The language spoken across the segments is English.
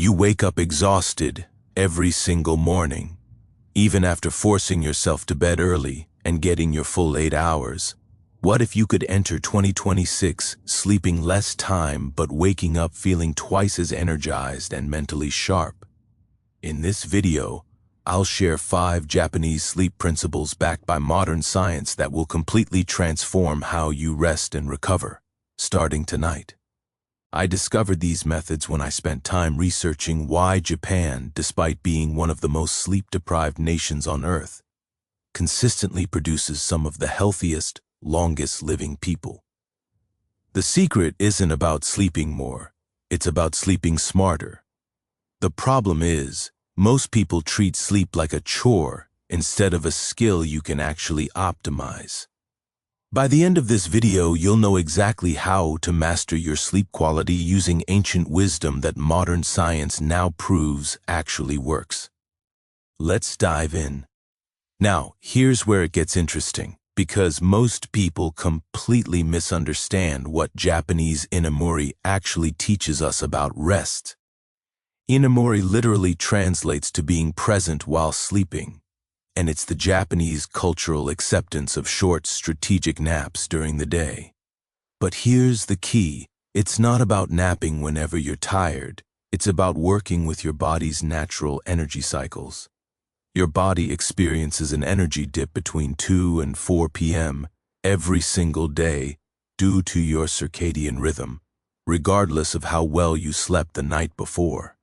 You wake up exhausted every single morning, even after forcing yourself to bed early and getting your full 8 hours. What if you could enter 2026 sleeping less time but waking up feeling twice as energized and mentally sharp? In this video, I'll share 5 Japanese sleep principles backed by modern science that will completely transform how you rest and recover, starting tonight. I discovered these methods when I spent time researching why Japan, despite being one of the most sleep-deprived nations on Earth, consistently produces some of the healthiest, longest-living people. The secret isn't about sleeping more, it's about sleeping smarter. The problem is, most people treat sleep like a chore instead of a skill you can actually optimize. By the end of this video, you'll know exactly how to master your sleep quality using ancient wisdom that modern science now proves actually works. Let's dive in. Now, here's where it gets interesting, because most people completely misunderstand what Japanese inamori actually teaches us about rest. Inamori literally translates to being present while sleeping, and it's the Japanese cultural acceptance of short, strategic naps during the day. But here's the key. It's not about napping whenever you're tired. It's about working with your body's natural energy cycles. Your body experiences an energy dip between 2 and 4 p.m. every single day due to your circadian rhythm, regardless of how well you slept the night before.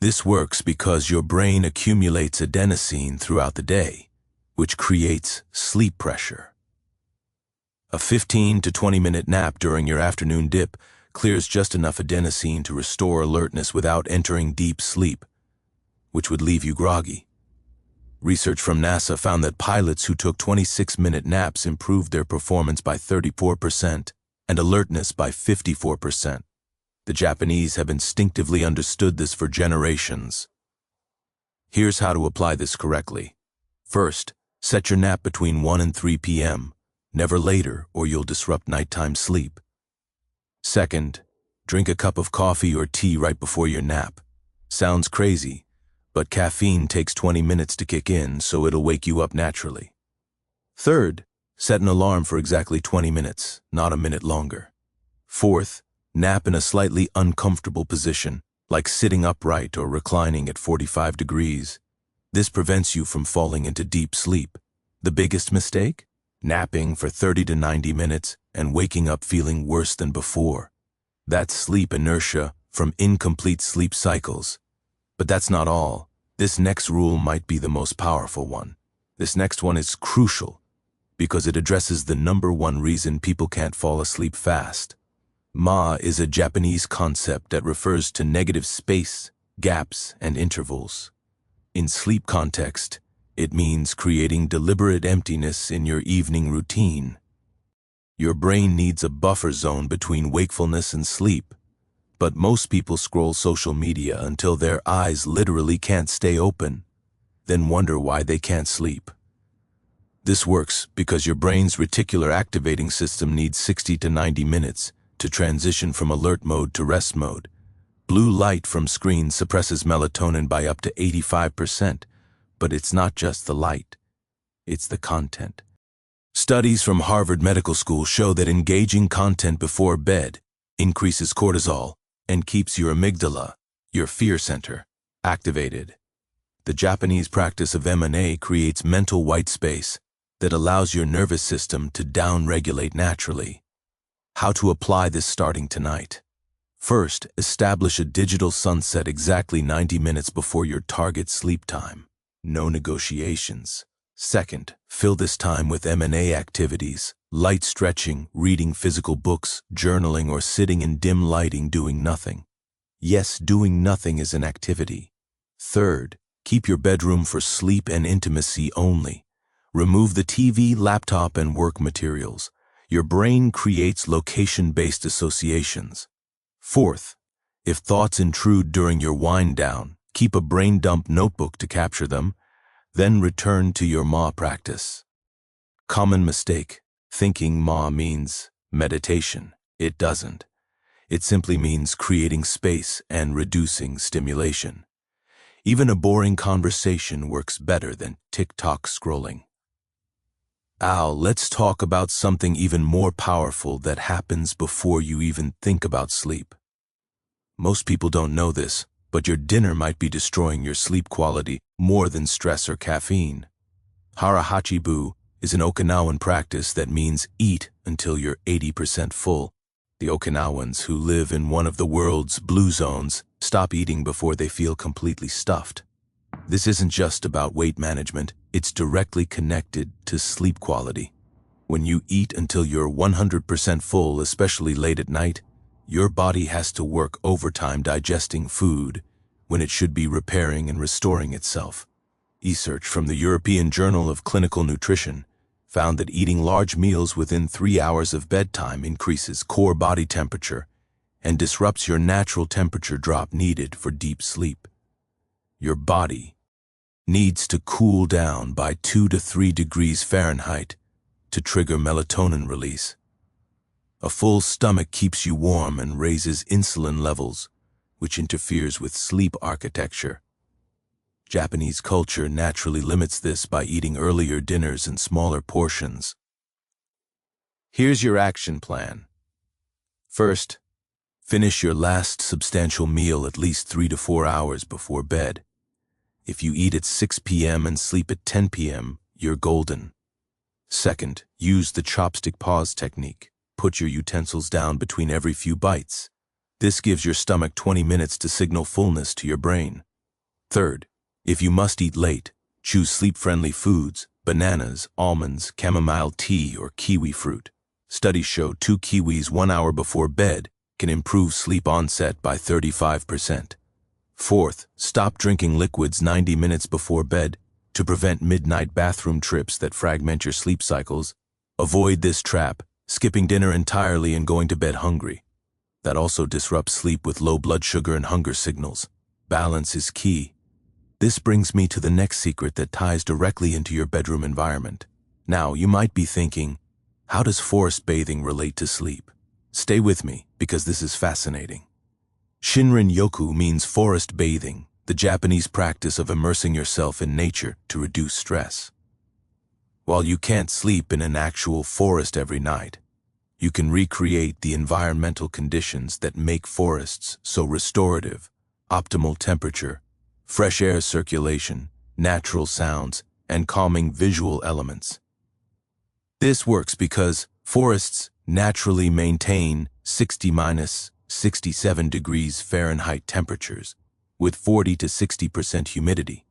This works because your brain accumulates adenosine throughout the day, which creates sleep pressure. A 15 to 20-minute nap during your afternoon dip clears just enough adenosine to restore alertness without entering deep sleep, which would leave you groggy. Research from NASA found that pilots who took 26-minute naps improved their performance by 34% and alertness by 54%. The Japanese have instinctively understood this for generations. Here's how to apply this correctly. First, set your nap between 1 and 3 p.m., never later or you'll disrupt nighttime sleep. Second, drink a cup of coffee or tea right before your nap. Sounds crazy, but caffeine takes 20 minutes to kick in, so it'll wake you up naturally. Third, set an alarm for exactly 20 minutes, not a minute longer. Fourth, nap in a slightly uncomfortable position, like sitting upright or reclining at 45 degrees. This prevents you from falling into deep sleep. The biggest mistake? Napping for 30 to 90 minutes and waking up feeling worse than before. That's sleep inertia from incomplete sleep cycles. But that's not all. This next rule might be the most powerful one. This next one is crucial because it addresses the #1 reason people can't fall asleep fast. Ma is a Japanese concept that refers to negative space, gaps, and intervals. In sleep context, it means creating deliberate emptiness in your evening routine. Your brain needs a buffer zone between wakefulness and sleep, but most people scroll social media until their eyes literally can't stay open, then wonder why they can't sleep. This works because your brain's reticular activating system needs 60 to 90 minutes to transition from alert mode to rest mode. Blue light from screens suppresses melatonin by up to 85%, but it's not just the light, it's the content. Studies from Harvard Medical School show that engaging content before bed increases cortisol and keeps your amygdala, your fear center, activated. The Japanese practice of M&A creates mental white space that allows your nervous system to downregulate naturally. How to apply this starting tonight. First, establish a digital sunset exactly 90 minutes before your target sleep time. No negotiations. Second, fill this time with M&A activities, light stretching, reading physical books, journaling, or sitting in dim lighting doing nothing. Yes, doing nothing is an activity. Third, keep your bedroom for sleep and intimacy only. Remove the TV, laptop, and work materials. Your brain creates location-based associations. Fourth, if thoughts intrude during your wind down, keep a brain dump notebook to capture them, then return to your Ma practice. Common mistake, thinking Ma means meditation. It doesn't. It simply means creating space and reducing stimulation. Even a boring conversation works better than TikTok scrolling. Al, let's talk about something even more powerful that happens before you even think about sleep. Most people don't know this, but your dinner might be destroying your sleep quality more than stress or caffeine. Hara-hachi-bu is an Okinawan practice that means eat until you're 80% full. The Okinawans, who live in one of the world's blue zones, stop eating before they feel completely stuffed. This isn't just about weight management, it's directly connected to sleep quality. When you eat until you're 100% full, especially late at night, your body has to work overtime digesting food when it should be repairing and restoring itself. Research from the European Journal of Clinical Nutrition found that eating large meals within 3 hours of bedtime increases core body temperature and disrupts your natural temperature drop needed for deep sleep. Your body needs to cool down by 2 to 3 degrees Fahrenheit to trigger melatonin release. A full stomach keeps you warm and raises insulin levels, which interferes with sleep architecture. Japanese culture naturally limits this by eating earlier dinners and smaller portions. Here's your action plan. First, finish your last substantial meal at least 3 to 4 hours before bed. If you eat at 6 p.m. and sleep at 10 p.m., you're golden. Second, use the chopstick pause technique. Put your utensils down between every few bites. This gives your stomach 20 minutes to signal fullness to your brain. Third, if you must eat late, choose sleep-friendly foods, bananas, almonds, chamomile tea, or kiwi fruit. Studies show 2 kiwis 1 hour before bed can improve sleep onset by 35%. Fourth, stop drinking liquids 90 minutes before bed to prevent midnight bathroom trips that fragment your sleep cycles. Avoid this trap, skipping dinner entirely and going to bed hungry. That also disrupts sleep with low blood sugar and hunger signals. Balance is key. This brings me to the next secret that ties directly into your bedroom environment. Now, you might be thinking, how does forest bathing relate to sleep? Stay with me, because this is fascinating. Shinrin-yoku means forest bathing, the Japanese practice of immersing yourself in nature to reduce stress. While you can't sleep in an actual forest every night, you can recreate the environmental conditions that make forests so restorative: optimal temperature, fresh air circulation, natural sounds, and calming visual elements. This works because forests naturally maintain 60–67 degrees Fahrenheit temperatures with 40 to 60% humidity,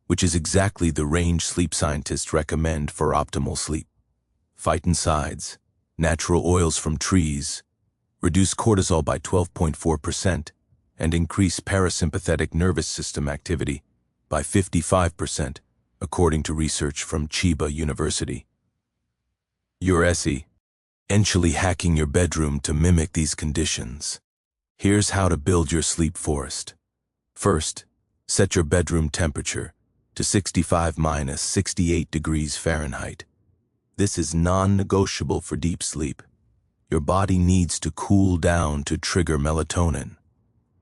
which is exactly the range sleep scientists recommend for optimal sleep. Phytoncides, natural oils from trees, reduce cortisol by 12.4% and increase parasympathetic nervous system activity by 55%, according to research from Chiba University. You're essentially hacking your bedroom to mimic these conditions. Here's how to build your sleep forest. First, set your bedroom temperature to 65–68 degrees Fahrenheit. This is non-negotiable for deep sleep. Your body needs to cool down to trigger melatonin.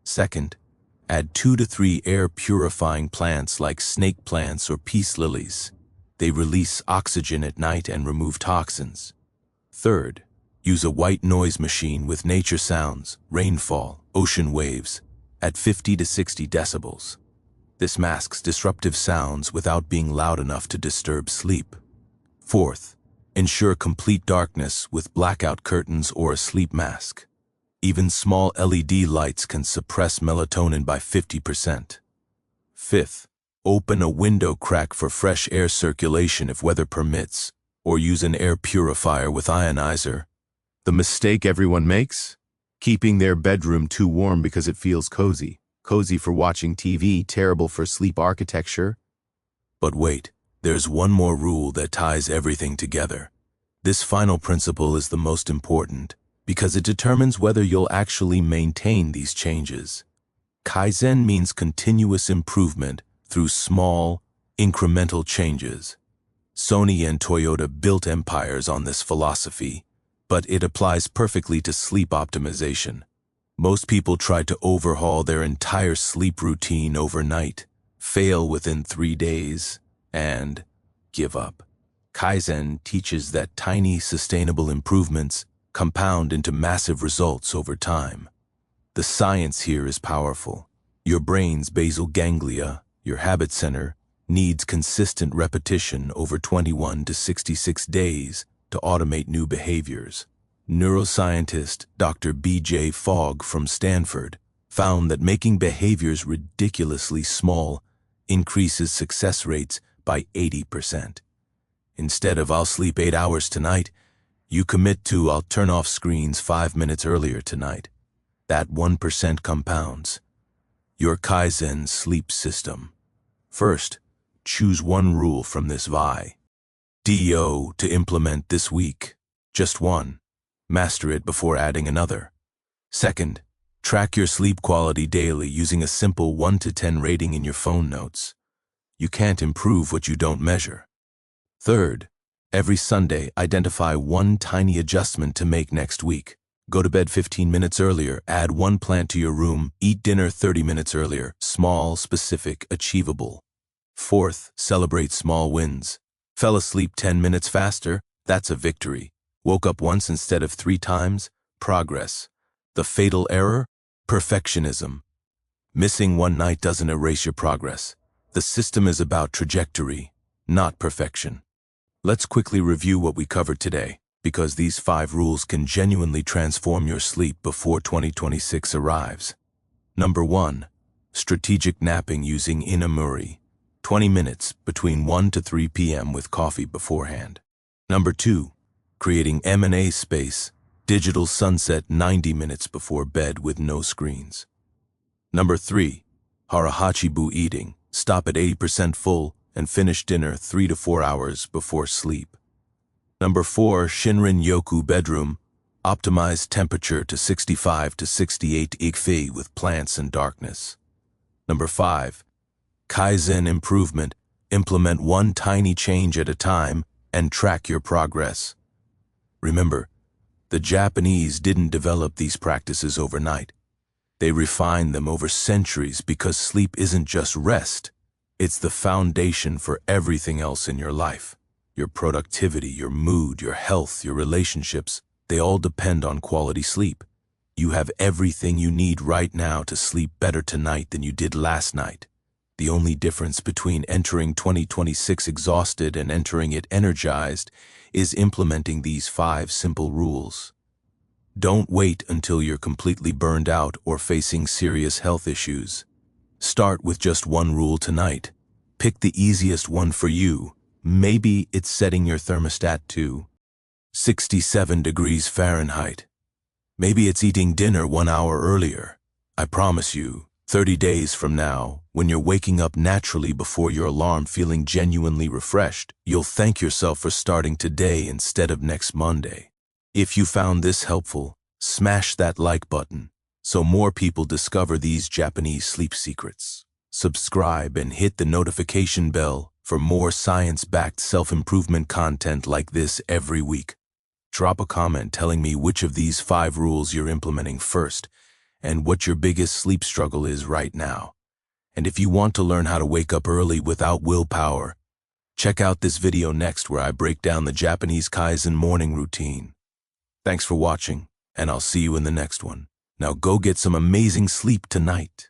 Second, add 2 to 3 air-purifying plants like snake plants or peace lilies. They release oxygen at night and remove toxins. Third, use a white noise machine with nature sounds, rainfall, ocean waves, at 50 to 60 decibels. This masks disruptive sounds without being loud enough to disturb sleep. Fourth, ensure complete darkness with blackout curtains or a sleep mask. Even small LED lights can suppress melatonin by 50%. Fifth, open a window crack for fresh air circulation if weather permits, or use an air purifier with ionizer. The mistake everyone makes? Keeping their bedroom too warm because it feels cozy. Cozy for watching TV, terrible for sleep architecture. But wait, there's one more rule that ties everything together. This final principle is the most important, because it determines whether you'll actually maintain these changes. Kaizen means continuous improvement through small, incremental changes. Sony and Toyota built empires on this philosophy, but it applies perfectly to sleep optimization. Most people try to overhaul their entire sleep routine overnight, fail within 3 days, and give up. Kaizen teaches that tiny, sustainable improvements compound into massive results over time. The science here is powerful. Your brain's basal ganglia, your habit center, needs consistent repetition over 21 to 66 days to automate new behaviors. Neuroscientist Dr. B.J. Fogg from Stanford found that making behaviors ridiculously small increases success rates by 80%. Instead of "I'll sleep 8 hours tonight," you commit to "I'll turn off screens 5 minutes earlier tonight." That 1% compounds. Your Kaizen sleep system. First, choose one rule from this video to implement this week. Just one. Master it before adding another. Second, track your sleep quality daily using a simple 1 to 10 rating in your phone notes. You can't improve what you don't measure. Third, every Sunday, identify one tiny adjustment to make next week. Go to bed 15 minutes earlier, add one plant to your room, eat dinner 30 minutes earlier. Small, specific, achievable. Fourth, celebrate small wins. Fell asleep 10 minutes faster? That's a victory. Woke up once instead of 3 times? Progress. The fatal error? Perfectionism. Missing one night doesn't erase your progress. The system is about trajectory, not perfection. Let's quickly review what we covered today, because these 5 rules can genuinely transform your sleep before 2026 arrives. Number 1. Strategic napping using inamuri. 20 minutes between 1 to 3 p.m. with coffee beforehand. Number 2. Creating M&A space. Digital sunset 90 minutes before bed with no screens. Number 3. Harahachibu eating. Stop at 80% full and finish dinner 3 to 4 hours before sleep. Number 4. Shinrin Yoku bedroom. Optimize temperature to 65 to 68 degrees with plants and darkness. Number 5. Kaizen improvement. Implement one tiny change at a time and track your progress. Remember, the Japanese didn't develop these practices overnight. They refined them over centuries because sleep isn't just rest. It's the foundation for everything else in your life. Your productivity, your mood, your health, your relationships, they all depend on quality sleep. You have everything you need right now to sleep better tonight than you did last night. The only difference between entering 2026 exhausted and entering it energized is implementing these 5 simple rules. Don't wait until you're completely burned out or facing serious health issues. Start with just one rule tonight. Pick the easiest one for you. Maybe it's setting your thermostat to 67 degrees Fahrenheit. Maybe it's eating dinner 1 hour earlier. I promise you, 30 days from now, when you're waking up naturally before your alarm feeling genuinely refreshed, you'll thank yourself for starting today instead of next Monday. If you found this helpful, smash that like button so more people discover these Japanese sleep secrets. Subscribe and hit the notification bell for more science-backed self-improvement content like this every week. Drop a comment telling me which of these 5 rules you're implementing first and what your biggest sleep struggle is right now. And if you want to learn how to wake up early without willpower, check out this video next where I break down the Japanese Kaizen morning routine. Thanks for watching, and I'll see you in the next one. Now go get some amazing sleep tonight.